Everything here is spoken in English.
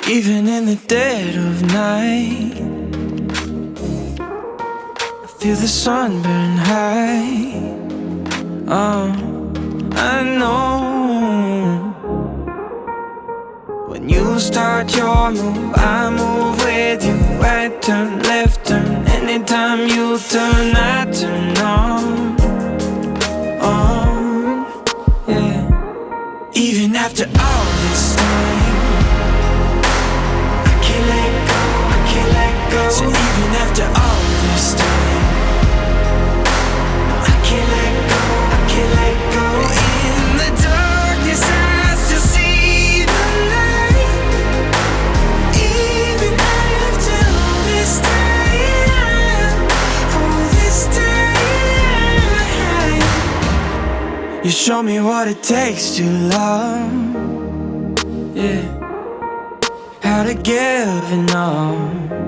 Even in the dead of night, I feel the sun burn high. Oh, I know. When you start your move, I move with you. Right turn, left turn. Anytime you turn, I turn on. On, yeah. Even after all this time, I can't let go, I can't let go. So even after all this time, no, I can't let go, I can't let go. In the darkness I still see the light. Even after all this time, all this time, you show me what it takes to love, yeah. How to give and all.